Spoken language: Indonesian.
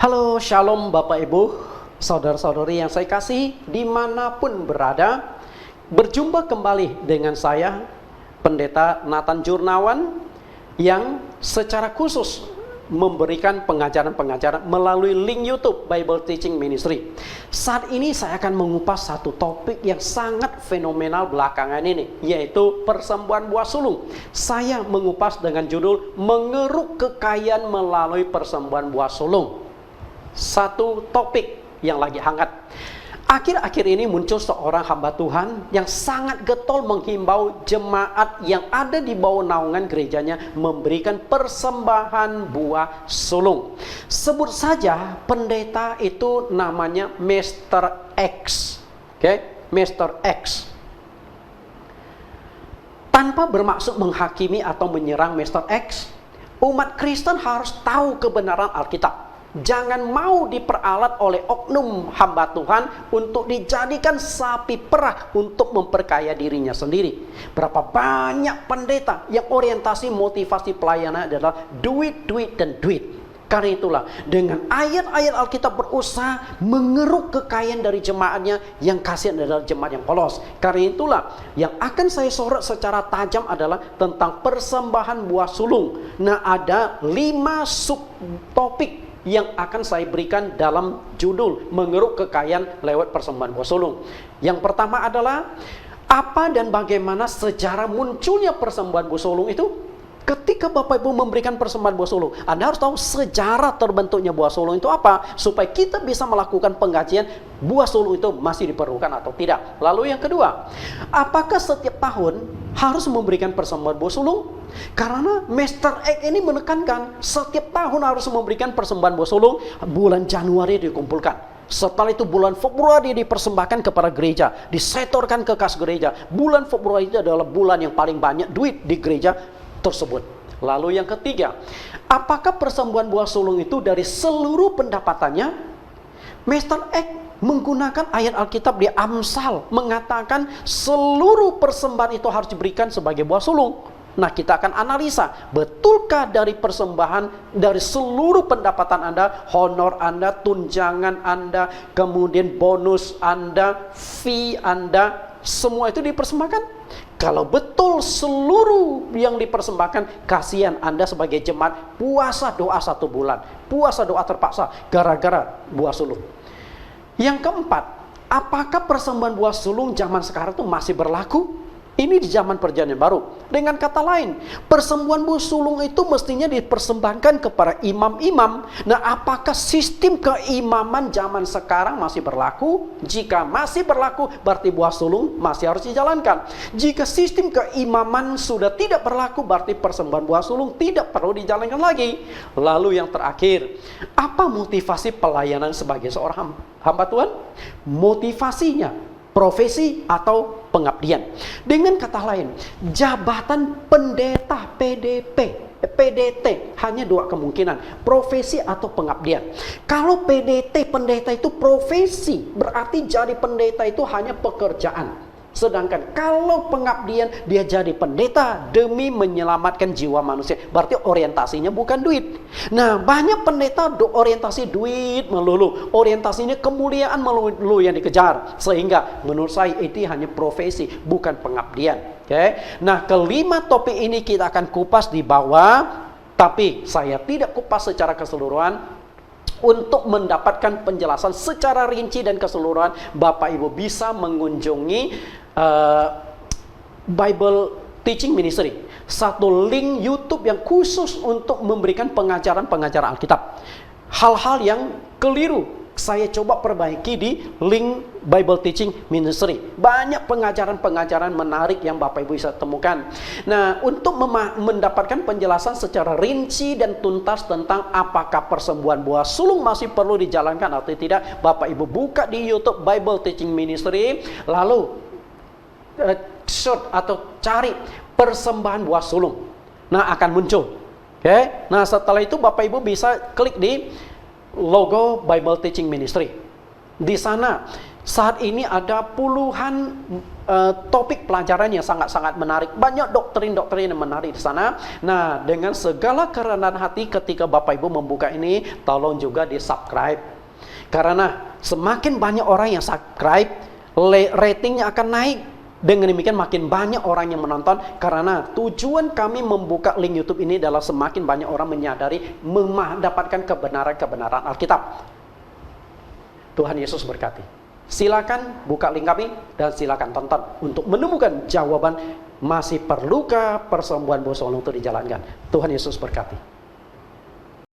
Halo, shalom Bapak Ibu, saudara-saudari yang saya kasih dimanapun berada. Berjumpa kembali dengan saya, Pendeta Nathan Jurnawan, yang secara khusus memberikan pengajaran-pengajaran melalui link YouTube Bible Teaching Ministry. Saat ini saya akan mengupas satu topik yang sangat fenomenal belakangan ini, yaitu persembahan buah sulung. Saya mengupas dengan judul Mengeruk Kekayaan Melalui Persembahan Buah Sulung. Satu topik yang lagi hangat. Akhir-akhir ini muncul seorang hamba Tuhan yang sangat getol menghimbau jemaat yang ada di bawah naungan gerejanya memberikan persembahan buah sulung. Sebut saja pendeta itu namanya Mr. X. Oke, Mr. X. Tanpa bermaksud menghakimi atau menyerang Mr. X, umat Kristen harus tahu kebenaran Alkitab. Jangan mau diperalat oleh oknum hamba Tuhan untuk dijadikan sapi perah untuk memperkaya dirinya sendiri. Berapa banyak pendeta yang orientasi motivasi pelayanan adalah duit, duit, dan duit. Karena itulah dengan ayat-ayat Alkitab berusaha mengeruk kekayaan dari jemaatnya, yang kasihan adalah jemaat yang polos. Karena itulah yang akan saya sorot secara tajam adalah tentang persembahan buah sulung. Nah, ada 5 subtopik yang akan saya berikan dalam judul Mengeruk Kekayaan Lewat Persembahan Buah Sulung. Yang pertama adalah apa dan bagaimana sejarah munculnya persembahan buah sulung itu. Ketika Bapak Ibu memberikan persembahan buah sulung, Anda harus tahu sejarah terbentuknya buah sulung itu apa, supaya kita bisa melakukan pengkajian buah sulung itu masih diperlukan atau tidak. Lalu yang kedua, apakah setiap tahun harus memberikan persembahan buah sulung? Karena Mr. X ini menekankan setiap tahun harus memberikan persembahan buah sulung. Bulan Januari dikumpulkan. Setelah itu bulan Februari dipersembahkan kepada gereja, disetorkan ke kas gereja. Bulan Februari itu adalah bulan yang paling banyak duit di gereja tersebut. Lalu yang ketiga, apakah persembahan buah sulung itu dari seluruh pendapatannya? Mr. X menggunakan ayat Alkitab di Amsal mengatakan seluruh persembahan itu harus diberikan sebagai buah sulung. Nah, kita akan analisa, betulkah dari persembahan, dari seluruh pendapatan Anda, honor Anda, tunjangan Anda, kemudian bonus Anda, fee Anda, semua itu dipersembahkan? Kalau betul seluruh yang dipersembahkan, kasihan Anda sebagai jemaat puasa doa 1 bulan, puasa doa terpaksa gara-gara buah sulung. Yang keempat, apakah persembahan buah sulung zaman sekarang itu masih berlaku? Ini di zaman perjanjian baru. Dengan kata lain, persembahan buah sulung itu mestinya dipersembahkan kepada imam-imam. Nah, apakah sistem keimaman zaman sekarang masih berlaku? Jika masih berlaku, berarti buah sulung masih harus dijalankan. Jika sistem keimaman sudah tidak berlaku, berarti persembahan buah sulung tidak perlu dijalankan lagi. Lalu yang terakhir, apa motivasi pelayanan sebagai seorang hamba Tuhan? Motivasinya profesi atau pengabdian. Dengan kata lain, jabatan pendeta PDT hanya 2 kemungkinan, profesi atau pengabdian. Kalau pendeta itu profesi, berarti jadi pendeta itu hanya pekerjaan. Sedangkan kalau pengabdian, dia jadi pendeta demi menyelamatkan jiwa manusia, berarti orientasinya bukan duit. Nah, banyak pendeta orientasi duit melulu, orientasinya kemuliaan melulu yang dikejar, sehingga menurut saya itu hanya profesi, bukan pengabdian. Oke. Nah, kelima topik ini kita akan kupas di bawah, tapi saya tidak kupas secara keseluruhan. Untuk mendapatkan penjelasan secara rinci dan keseluruhan, Bapak Ibu bisa mengunjungi Bible Teaching Ministry, satu link YouTube yang khusus untuk memberikan pengajaran-pengajaran Alkitab. Hal-hal yang keliru saya coba perbaiki di link Bible Teaching Ministry. Banyak pengajaran-pengajaran menarik yang Bapak Ibu bisa temukan. Nah, untuk mendapatkan penjelasan secara rinci dan tuntas tentang apakah persembahan buah sulung masih perlu dijalankan atau tidak, Bapak Ibu buka di YouTube Bible Teaching Ministry, lalu search atau cari persembahan buah sulung. Nah, akan muncul. Oke. Nah, setelah itu Bapak Ibu bisa klik di logo Bible Teaching Ministry. Di sana saat ini ada puluhan topik pelajaran yang sangat-sangat menarik. Banyak doktrin-doktrin yang menarik di sana. Nah, dengan segala kerendahan hati ketika Bapak Ibu membuka ini, tolong juga di-subscribe. Karena semakin banyak orang yang subscribe, ratingnya akan naik. Dengan demikian makin banyak orang yang menonton. Karena tujuan kami membuka link YouTube ini adalah semakin banyak orang menyadari, mendapatkan kebenaran-kebenaran Alkitab. Tuhan Yesus berkati. Silakan buka link kami dan silakan tonton untuk menemukan jawaban, masih perlukah persembuhan bosong itu dijalankan. Tuhan Yesus berkati.